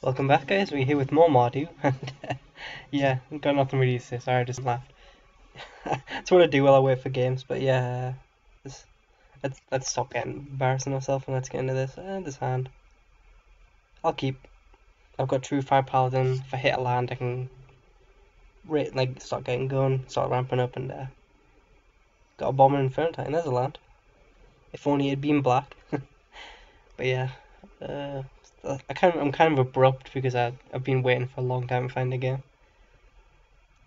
Welcome back, guys. We're here with more Mardu, and yeah, got nothing really to say. Sorry, I just laughed. That's what I do while I wait for games. But yeah, let's stop getting embarrassing ourselves and let's get into this. This hand, I'll keep. I've got True Fire Paladin. If I hit a land, I can start getting going, start ramping up, and got a Bomb and Inferno Titan. There's a land. If only it'd been black. But yeah, I'm kind of abrupt because I've been waiting for a long time to find a game,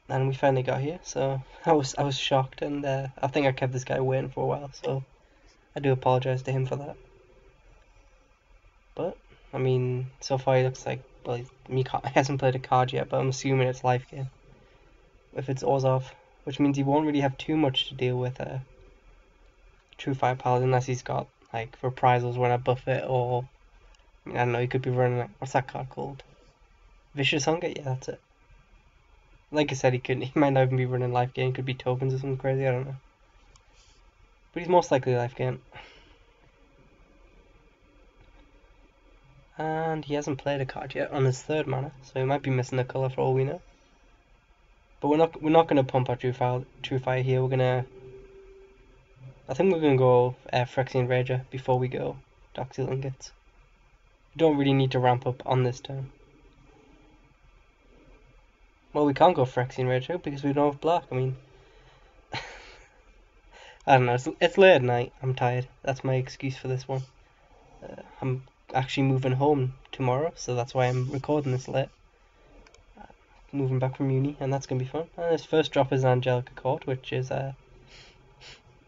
and we finally got here. So I was shocked, and I think I kept this guy waiting for a while. So I do apologize to him for that. But I mean, so far he looks like he hasn't played a card yet, but I'm assuming it's life game. If it's Orzhov, which means he won't really have too much to deal with True Fire Paladin unless he's got like reprisals when I buff it, or I don't know, he could be running what's that card called? Vicious Hunger? Yeah, that's it. Like I said, he might not even be running life gain, could be tokens or something crazy, I don't know. But he's most likely life gain. And he hasn't played a card yet on his third mana, so he might be missing a colour for all we know. But we're not gonna pump our True Fire here. I think we're gonna go Phyrexian Rager before we go Darksteel Ingots. We don't really need to ramp up on this turn. Well, we can't go Phyrexian Rager because we don't have black. I mean, I don't know. It's late at night. I'm tired. That's my excuse for this one. I'm actually moving home tomorrow, so that's why I'm recording this late. Moving back from uni, and that's gonna be fun. And his first drop is an Angelic Accord, which is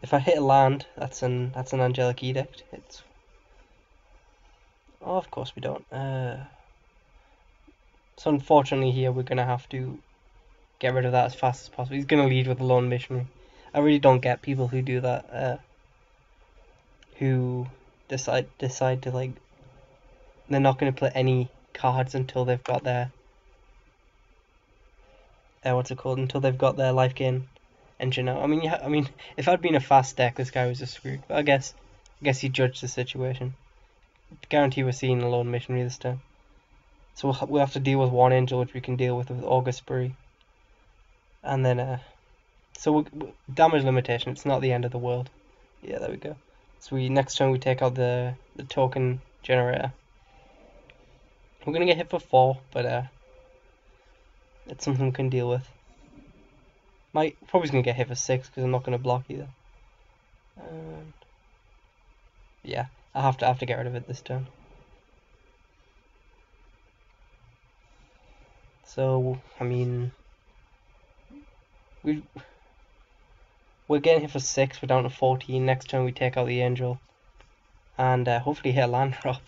if I hit a land, that's an Angelic Edict. Of course we don't. So unfortunately here we're gonna have to get rid of that as fast as possible. He's gonna lead with a Lone Missionary. I really don't get people who do that. Who decide to like they're not gonna play any cards until they've got their until they've got their life gain engine out. I mean, if I'd been a fast deck, this guy was just screwed. But I guess he judged the situation. Guarantee we're seeing a Lone Missionary this time. So we'll have to deal with one angel, which we can deal with August Spree. And then, so damage limitation, it's not the end of the world. Yeah, there we go. So next turn we take out the token generator. We're going to get hit for 4, but it's something we can deal with. Probably going to get hit for 6 because I'm not going to block either. Yeah, I have to get rid of it this turn. So, I mean, we're getting hit for 6, we're down to 14. Next turn we take out the angel. And hopefully hit a land drop.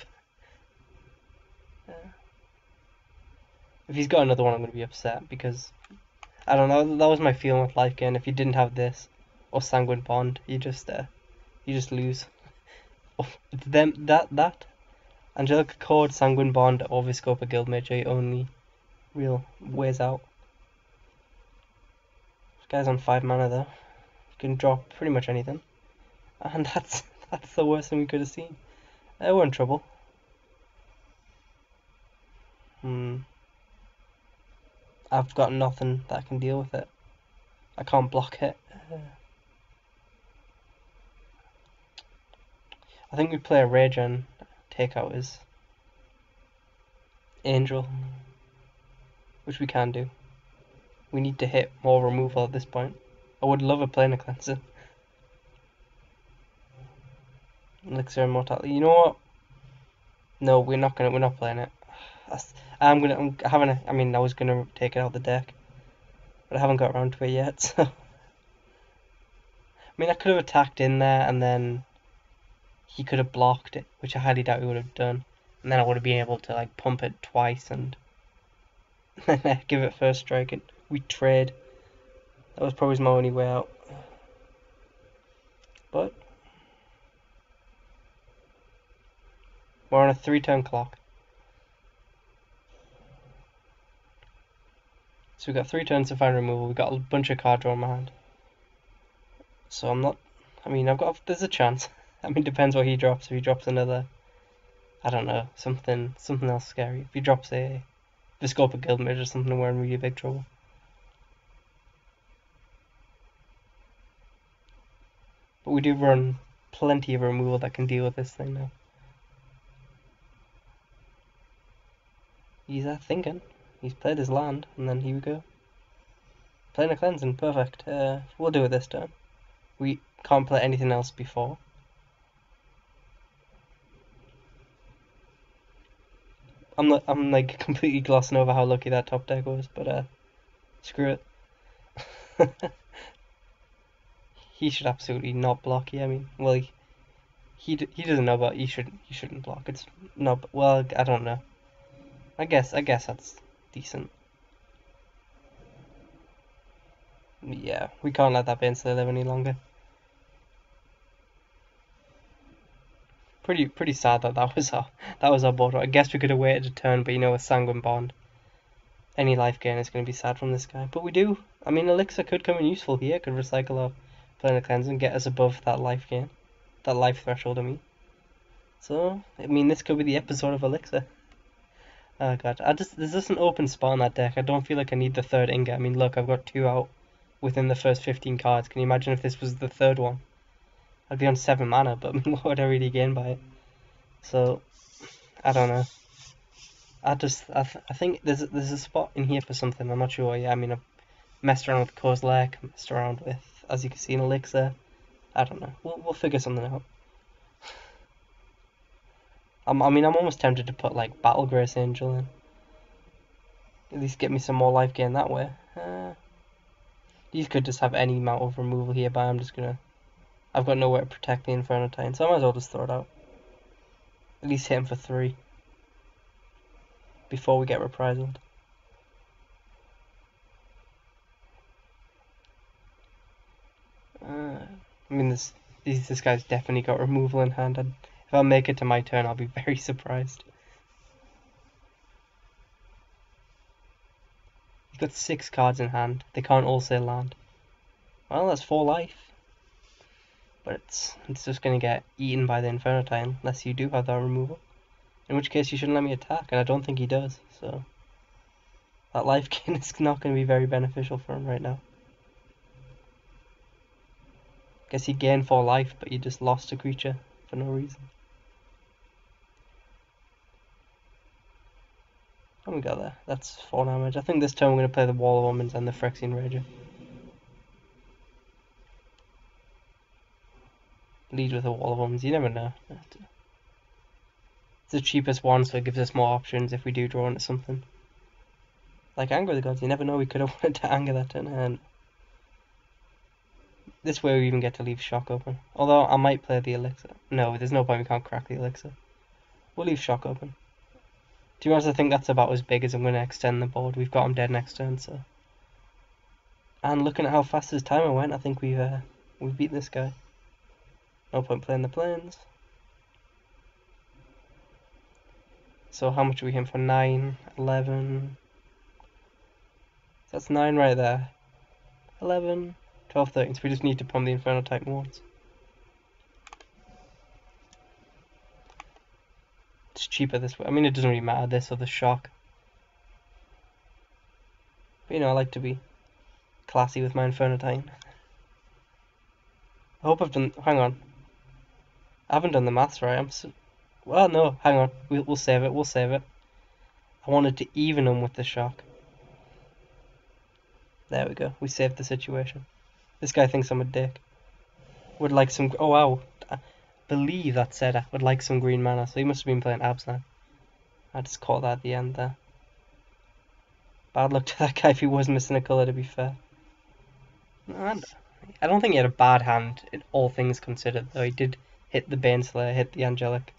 If he's got another one, I'm going to be upset because, I don't know, that was my feeling with life gain. If you didn't have this, or Sanguine Bond, you just lose. That Angelic Accord, Sanguine Bond, or Viscopa Guildmage are your only real ways out. This guy's on 5 mana though. You can drop pretty much anything. And that's the worst thing we could have seen. We're in trouble. I've got nothing that can deal with it. I can't block it. I think we play a Rage and take out his Angel, which we can do. We need to hit more removal at this point. I would love a Planar Cleanser. Elixir Immortality. You know what? No, we're not playing it. I was gonna take it out of the deck, but I haven't got around to it yet. So, I mean, I could have attacked in there, and then he could have blocked it, which I highly doubt he would have done, and then I would have been able to like pump it twice and give it first strike, and we trade. That was probably my only way out, but we're on a 3-turn clock. So we've got 3 turns to find removal. We've got a bunch of card draw in my hand. So there's a chance. I mean, depends what he drops. If he drops another I don't know, something else scary. If he drops a Viscopa Guildmage or something, we're in really big trouble. But we do run plenty of removal that can deal with this thing now. He's thinking. He's played his land, and then here we go. Playing a cleansing, perfect. We'll do it this turn. We can't play anything else before. I'm like completely glossing over how lucky that top deck was, but screw it. He should absolutely not block you. I mean, well, he doesn't know, but he shouldn't block. It's not. Well, I don't know. I guess that's decent. Yeah, we can't let that Baneslayer live any longer. Pretty sad that was our board. I guess we could have waited a turn, but you know, with Sanguine Bond, any life gain is going to be sad from this guy. But we do. I mean, Elixir could come in useful here. Could recycle our Planar Cleanse and get us above that life gain, that life threshold. I mean. So I mean, this could be the episode of Elixir. Oh god, there's just an open spot on that deck. I don't feel like I need the third ingot. I mean, look, I've got 2 out within the first 15 cards. Can you imagine if this was the third one? I'd be on 7 mana, but what would I really gain by it? So, I don't know. I think there's a spot in here for something. I'm not sure. Yeah, I mean, I've messed around with Kozilek, messed around with, as you can see, an Elixir. I don't know. We'll figure something out. I mean, I'm almost tempted to put like Battle Grace Angel in. At least get me some more life gain that way. These could just have any amount of removal here, but I'm just gonna. I've got nowhere to protect the Inferno Titan, so I might as well just throw it out. At least hit him for 3 before we get reprisalled. I mean, this guy's definitely got removal in hand. If I make it to my turn, I'll be very surprised. He's got 6 cards in hand. They can't all say land. Well, that's 4 life. But it's just going to get eaten by the Inferno Titan, unless you do have that removal. In which case, you shouldn't let me attack, and I don't think he does, so... That life gain is not going to be very beneficial for him right now. Guess he gained 4 life, but you just lost a creature for no reason. And we got there. That's 4 damage. I think this turn we're going to play the Wall of Omens and the Phyrexian Rager. Lead with a Wall of Omens, you never know. It's the cheapest one, so it gives us more options if we do draw into something. Like Anger of the Gods, you never know, we could have wanted to Anger that turn, and this way we even get to leave Shock open. Although I might play the Elixir. No, there's no point, we can't crack the Elixir. We'll leave Shock open. To be honest, I think that's about as big as I'm going to extend the board. We've got him dead next turn, so... And looking at how fast his timer went, I think we've beat this guy. No point playing the planes. So how much are we hitting for? 9, 11... That's 9 right there. 11, 12, 13. So we just need to pump the Inferno Titan once. It's cheaper this way. I mean, it doesn't really matter, this or the Shock. But you know, I like to be classy with my Inferno Titan. I hope I've done... Hang on. I haven't done the maths right. Well, no, hang on. We'll save it. We'll save it. I wanted to even them with the Shock. There we go. We saved the situation. This guy thinks I'm a dick. Would like some... Oh, wow. I believe that said I would like some green mana. So he must have been playing Abslan. I just caught that at the end there. Bad luck to that guy if he was missing a colour, to be fair. And I don't think he had a bad hand, all things considered, though. He did hit the Baneslayer, hit the Angelic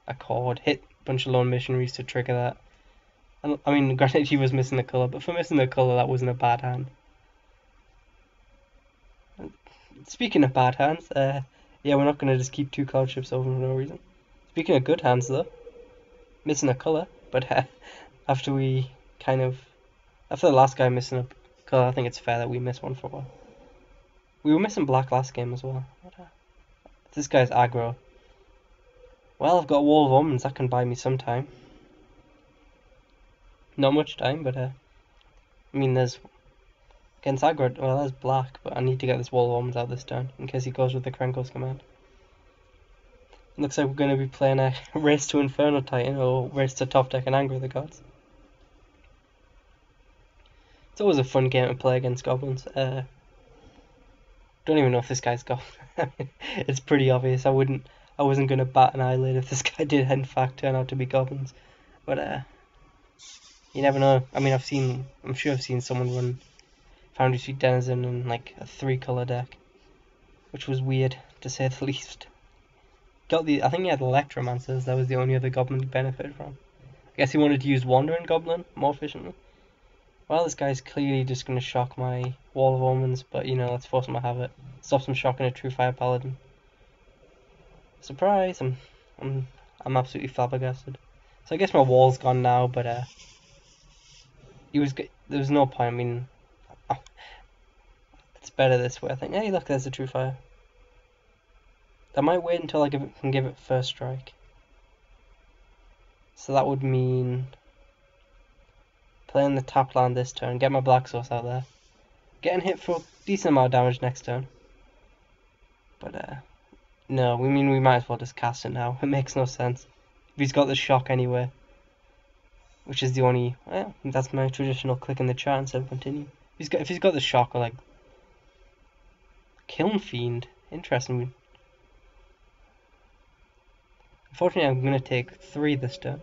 Accord, hit a bunch of Lone Missionaries to trigger that. I mean, granted he was missing the colour, but for missing the colour, that wasn't a bad hand. Speaking of bad hands, yeah, we're not going to just keep 2 cloud ships over for no reason. Speaking of good hands, though, missing a colour, but after the last guy missing a colour, I think it's fair that we miss one for a while. We were missing black last game as well. This guy's aggro. Well, I've got a Wall of Omens, that can buy me some time. Not much time, but I mean, there's against aggro. Well, there's black, but I need to get this Wall of Omens out this turn in case he goes with the Krenko's command. It looks like we're going to be playing a Race to Inferno Titan or Race to Top Deck and Anger of the Gods. It's always a fun game to play against goblins. Don't even know if this guy's got. It's pretty obvious. I wasn't gonna bat an eyelid if this guy did in fact turn out to be goblins, but you never know. I mean, I'm sure I've seen someone run Foundry Street Denizen in like a 3-color deck, which was weird to say the least. I think he had Electromancers. That was the only other goblin he benefited from. I guess he wanted to use Wandering Goblin more efficiently. Well, this guy's clearly just going to shock my Wall of Omens, but you know, let's force him to have it. Stops him shocking a True Fire Paladin. Surprise! I'm absolutely flabbergasted. So I guess my wall's gone now, but there was no point. I mean, it's better this way. I think. Hey, look, there's a True Fire. I might wait until I can give it first strike. So that would mean playing the tap land this turn, get my Black Source out there, getting hit for a decent amount of damage next turn. But no, we might as well just cast it now. It makes no sense. If he's got the shock anyway, which is the only, well, that's my traditional click in the chat instead of continue. If he's got the shock or like Kiln Fiend, interesting. Unfortunately, I'm gonna take 3 this turn,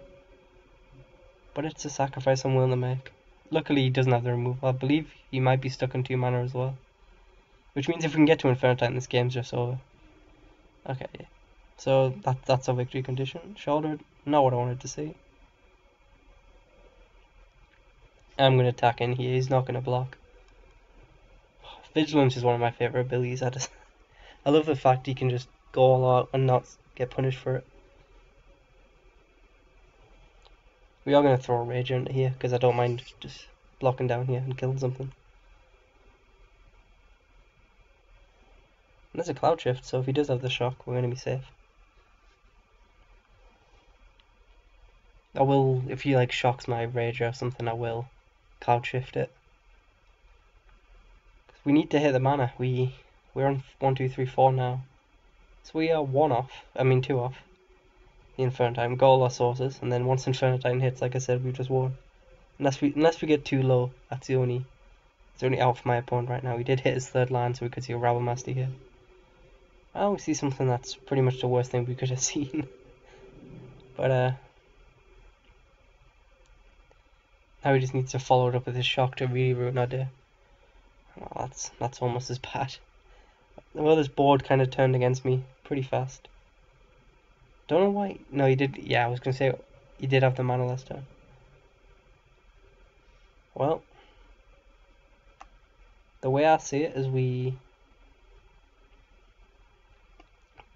but it's a sacrifice I'm willing to make. Luckily, he doesn't have the removal. I believe he might be stuck in 2 mana as well, which means if we can get to Inferno Titan, this game's just over. Okay, yeah. So that's a victory condition. Shouldered, not what I wanted to see. I'm going to attack in here, he's not going to block. Vigilance is one of my favourite abilities. I love the fact he can just go all out and not get punished for it. We are going to throw a Rage into here, because I don't mind just blocking down here and killing something. And there's a Cloud Shift, so if he does have the shock, we're going to be safe. I will, if he like shocks my Rage or something, I will Cloud Shift it. We need to hit the mana. We're on 1, 2, 3, 4 now. So we are 2 off the Inferno Titan. Got all our sources, and then once Inferno Titan hits, like I said, we've just won. Unless we get too low, that's the only out for my opponent right now. We did hit his 3rd land, so we could see a Rabblemaster here. Well, we see something that's pretty much the worst thing we could have seen. But now he just needs to follow it up with his shock to really ruin our day. Well, that's almost as bad. Well, this board kind of turned against me pretty fast. Don't know why. No, he did. Yeah, I was gonna say he did have the mana last turn. Well, the way I see it is we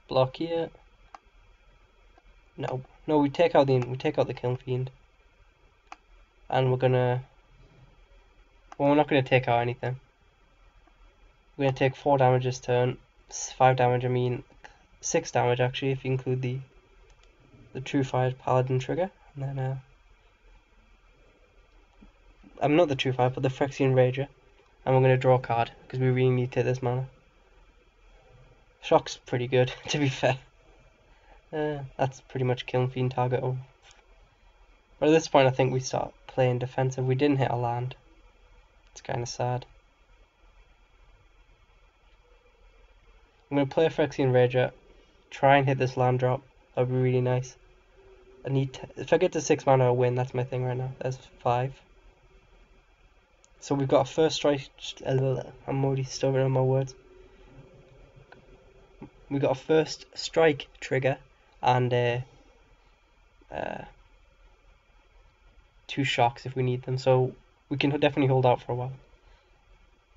block here. No, we take out the Kiln Fiend, and we're gonna. Well, we're not gonna take out anything. We're going to take 4 damage this turn. 5 damage, 6 damage actually, if you include the True Fire Paladin trigger. And then, I'm not the True Fire, but the Phyrexian Rager. And we're going to draw a card, because we really need to hit this mana. Shock's pretty good, to be fair. That's pretty much Kiln Fiend target. But at this point, I think we start playing defensive. We didn't hit a land. It's kind of sad. I'm going to play a Phyrexian Rager, try and hit this land drop. That would be really nice. If I get to 6 mana, I'll win. That's my thing right now. There's 5. So we've got a first strike. I'm already stuttering on my words. We've got a first strike trigger and 2 shocks if we need them. So we can definitely hold out for a while.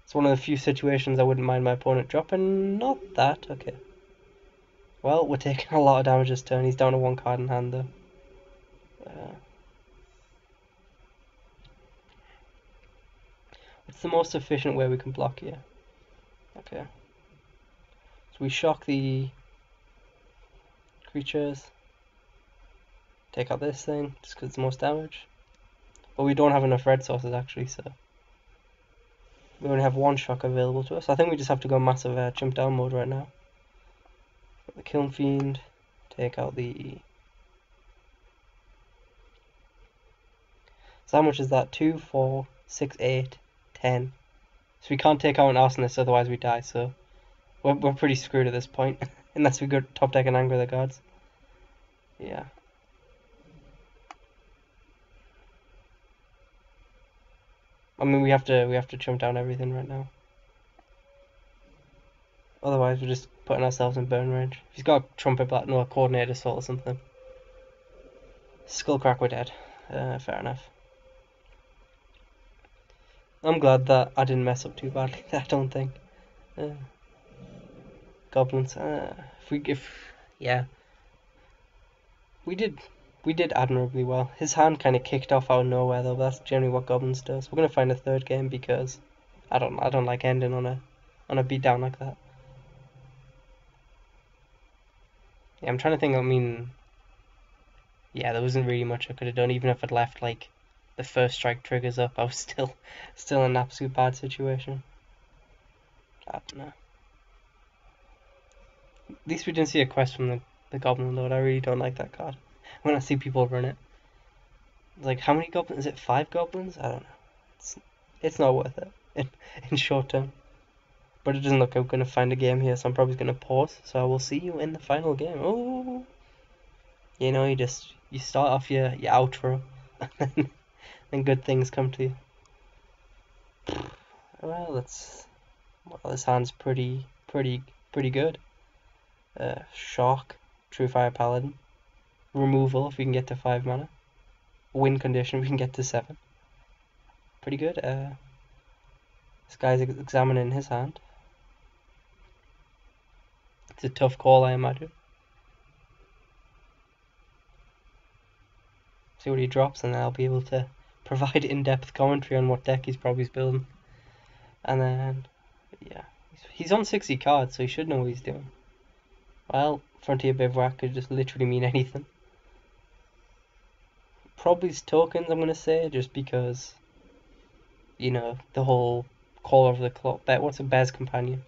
It's one of the few situations I wouldn't mind my opponent dropping. Not that, okay. Well, we're taking a lot of damage this turn. He's down to 1 card in hand though. What's the most efficient way we can block here? Okay. So we shock the creatures. Take out this thing, just because it's the most damage. But we don't have enough red sources actually, so we only have one shock available to us. I think we just have to go massive jump down mode right now. The Kiln Fiend, take out the... So how much is that? 2, 4, 6, 8, 10. So we can't take out an Arsonist, otherwise we die, so we're pretty screwed at this point. Unless we go top deck and Anger the Gods. Yeah. I mean, we have to jump down everything right now. Otherwise, we're just putting ourselves in burn range. If he's got a Trumpet Black, no, a Coordinated Assault or something. Skullcrack, we're dead. Fair enough. I'm glad that I didn't mess up too badly. I don't think. Goblins. Yeah, we did admirably well. His hand kind of kicked off out of nowhere though. But that's generally what Goblins does. We're gonna find a third game because I don't like ending on a beatdown like that. Yeah, I'm trying to think. I mean, yeah, there wasn't really much I could have done. Even if I'd left like the first strike triggers up, I was still in an absolute bad situation. I don't know. At least we didn't see a quest from the Goblin Lord. I really don't like that card. When I see people run it, it's like, how many goblins? Is it 5 goblins? I don't know. It's not worth it in short term. But it doesn't look like I'm going to find a game here, so I'm probably going to pause. So I will see you in the final game. Oh, you know, you start off your outro, and then good things come to you. Well, this hand's pretty good. Shock, True Fire Paladin, removal if we can get to 5 mana, win condition if we can get to 7. Pretty good. This guy's examining his hand. It's a tough call, I imagine. See what he drops, and then I'll be able to provide in-depth commentary on what deck he's probably building. And then, yeah, he's on 60 cards, so he should know what he's doing. Well, Frontier Bivouac could just literally mean anything. Probably tokens, I'm gonna say, just because, you know, the whole Call of the Clock. What's a Bear's Companion?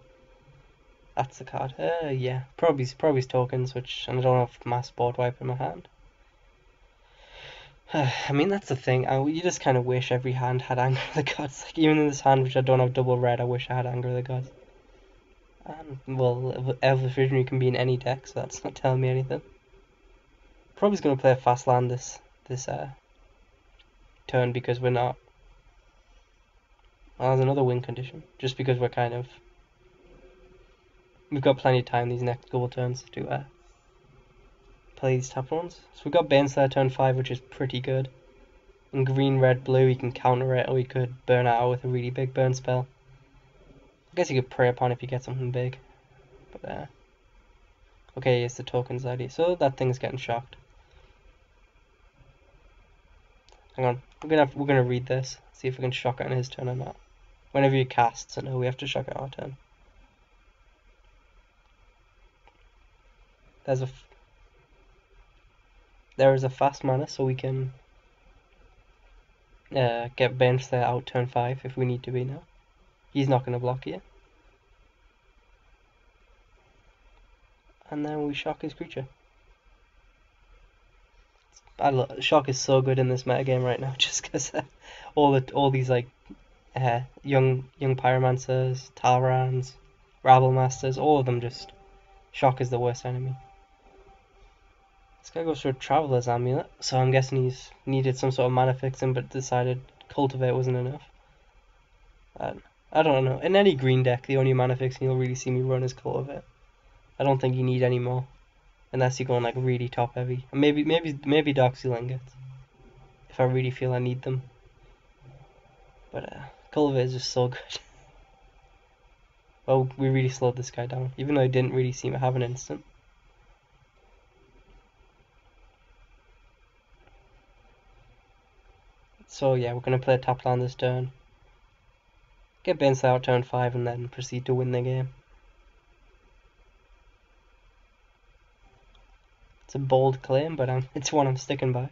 That's the card. Yeah, probably tokens, which and I don't have Mass Board Wipe in my hand. I mean, that's the thing. You just kind of wish every hand had Anger of the Gods. Like, even in this hand, which I don't have double red, I wish I had Anger of the Gods. Well, Elvish Visionary can be in any deck, so that's not telling me anything. Probably going to play a fast land this turn because we're not. Well, there's another win condition. Just because we've got plenty of time these next couple turns to play these tap ones. So we've got Baneslayer turn 5, which is pretty good. In green, red, blue, we can counter it, or we could burn out with a really big burn spell. I guess you could prey upon if you get something big. But okay, it's the tokens idea. So that thing's getting shocked. Hang on, we're gonna read this. See if we can shock it on his turn or not. Whenever you cast, so no, we have to shock it our turn. There is a fast mana, so we can get Baneslayer out turn 5 if we need to be now. He's not going to block you. And then we shock his creature. Shock is so good in this metagame right now, just because all these like young pyromancers, Talrans, Rabble Masters, all of them just shock is the worst enemy. This guy goes for a Traveler's Amulet, so I'm guessing he's needed some sort of mana fixing, but decided Cultivate wasn't enough. I don't know. In any green deck, the only mana fixing you'll really see me run is Cultivate. I don't think you need any more, unless you're going like really top heavy. And maybe Dark Seal Ingots, if I really feel I need them. But Cultivate is just so good. Well, we really slowed this guy down, even though I didn't really seem to have an instant. So yeah, we're going to play a tap land this turn. Get Baneslayer out turn 5 and then proceed to win the game. It's a bold claim, but it's one I'm sticking by.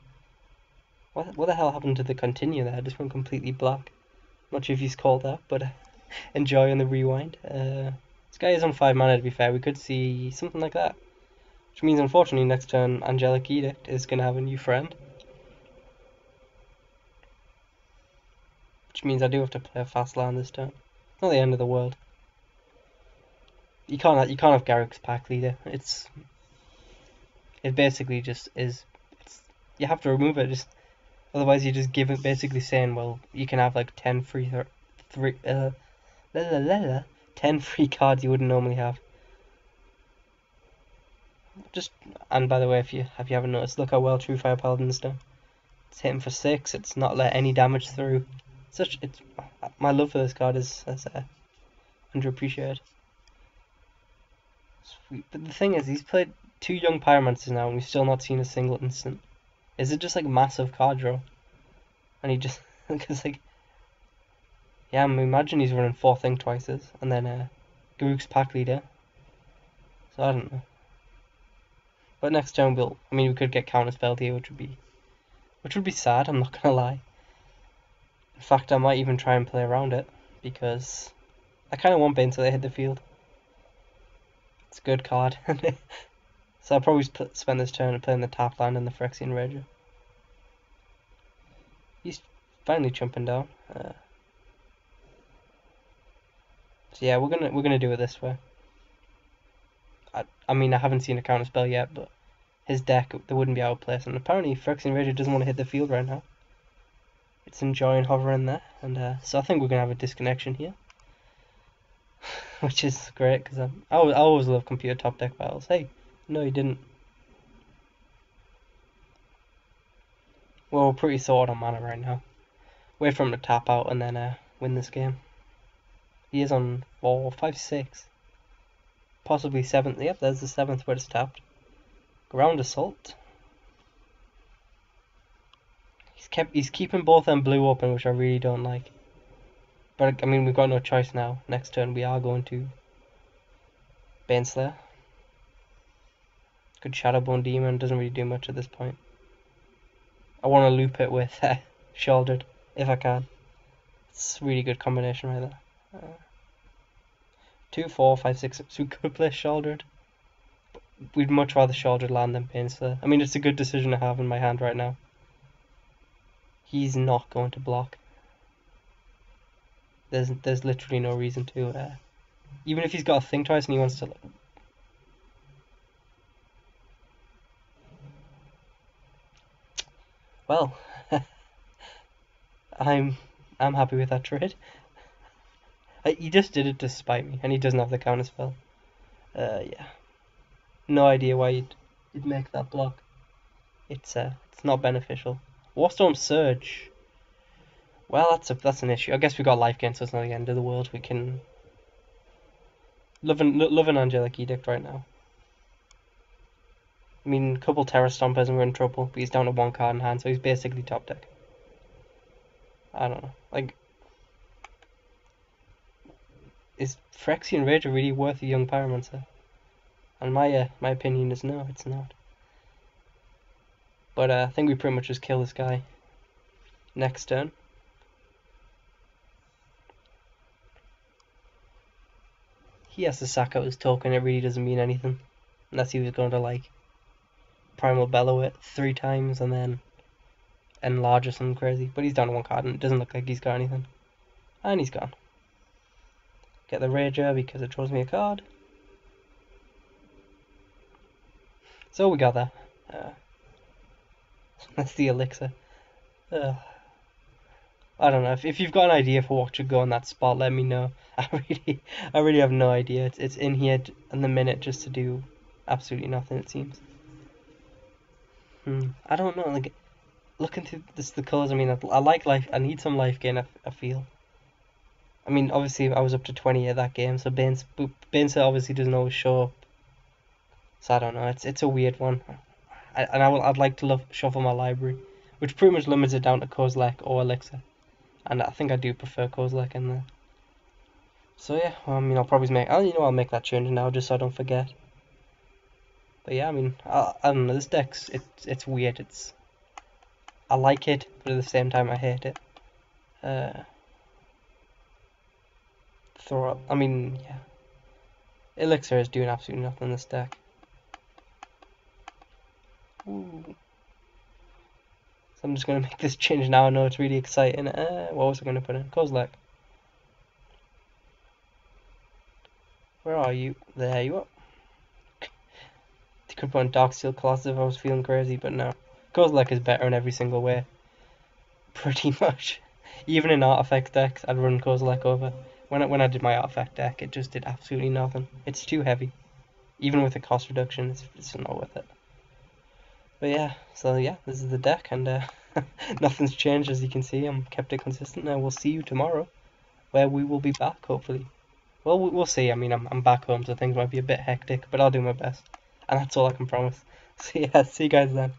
What the hell happened to the continue there? I just went completely black. Not sure if he's called that, but enjoy on the rewind. This guy is on 5 mana, to be fair. We could see something like that. Which means, unfortunately, next turn, Angelic Edict is going to have a new friend. Which means I do have to play a fast land this turn. Not the end of the world. You can't have Garruk's Pack Leader. It basically just is. You have to remove it. Otherwise you just give it, basically saying, well, you can have like 10 free 10 free cards you wouldn't normally have. And by the way, if you haven't noticed, look how well True Fire Paladin's done. It's hitting for 6. It's not let any damage through. My love for this card is underappreciated. Sweet. But the thing is, he's played 2 Young Pyromancers now, and we've still not seen a single instant. Is it just like massive card draw? And he just because like, yeah, imagine he's running 4 Think Twices and then Garruk's Pack Leader. So I don't know. But next turn we could get counterspelled here, which would be sad. I'm not gonna lie. In fact, I might even try and play around it because I kind of want Bane so they hit the field. It's a good card. So I'll probably spend this turn playing the tap land and the Phyrexian Rager. He's finally jumping down. So yeah, we're gonna do it this way. I mean, I haven't seen a counterspell yet, but his deck, they wouldn't be out of place. And apparently, Phyrexian Rager doesn't want to hit the field right now. It's enjoying hovering there, and so I think we're gonna have a disconnection here, which is great because I always love computer top deck battles. Hey, no, you didn't. Well, we're pretty sorted on mana right now. Wait for him to tap out and then win this game. He is on 4, 5, 6. Possibly 7th. Yep, there's the 7th where it's tapped. Ground Assault. He's keeping both them blue open, which I really don't like. But I mean, we've got no choice now. Next turn we are going to Baneslayer. Good Shadowbone Demon, doesn't really do much at this point. I want to loop it with Shouldered, if I can. It's a really good combination right there. 2, 4, 5, 6, so we could play Shouldered. But we'd much rather Shouldered land than Baneslayer. I mean, it's a good decision to have in my hand right now. He's not going to block. There's literally no reason to. Even if he's got a Think Twice and he wants to. Well, I'm happy with that trade. He just did it to spite me, and he doesn't have the counterspell. Yeah. No idea why you'd make that block. It's not beneficial. Warstorm Surge. Well, that's an issue. I guess we got life gain, so it's not the end of the world. We can love an Angelic Edict right now. I mean, a couple Terra Stompers and we're in trouble, but he's down to 1 card in hand, so he's basically top deck. I don't know. Like, is Phyrexian Rager really worth a Young Pyromancer? And my opinion is no, it's not. But I think we pretty much just kill this guy next turn. He has to sack out his token, it really doesn't mean anything. Unless he was going to, like, Primal Bellow it 3 times and then enlarge or something crazy. But he's down to 1 card and it doesn't look like he's got anything. And he's gone. Get the Rager because it draws me a card. So we got that. That's the elixir. I don't know. If you've got an idea for what should go on that spot, let me know. I really have no idea. It's in here in the minute just to do absolutely nothing, it seems. I don't know. Like, looking through the colors, I mean, I like life. I need some life gain. I feel. I mean, obviously, I was up to 20 at that game, so Baneslayer obviously doesn't always show up. So I don't know. It's a weird one. I'd like to shuffle my library, which pretty much limits it down to Kozilek or Elixir, and I think I do prefer Kozilek in there. So yeah, well, I mean, I'll make that change now just so I don't forget. But yeah, I mean, I don't know. This deck's it's weird. I like it, but at the same time I hate it. Uh, throw up. I mean, yeah, Elixir is doing absolutely nothing in this deck. Ooh. So I'm just gonna make this change now. I know it's really exciting. What was I gonna put in? Kozilek. Where are you? There you are. You could put on Darksteel Colossus if I was feeling crazy, but no. Kozilek is better in every single way. Pretty much. Even in artifact decks, I'd run Kozilek over. When I did my artifact deck, it just did absolutely nothing. It's too heavy. Even with the cost reduction, it's not worth it. But yeah, so yeah, this is the deck, and nothing's changed as you can see. I'm kept it consistent, and we'll see you tomorrow, where we will be back, hopefully. Well, we'll see. I mean, I'm back home, so things might be a bit hectic, but I'll do my best. And that's all I can promise. So yeah, see you guys then.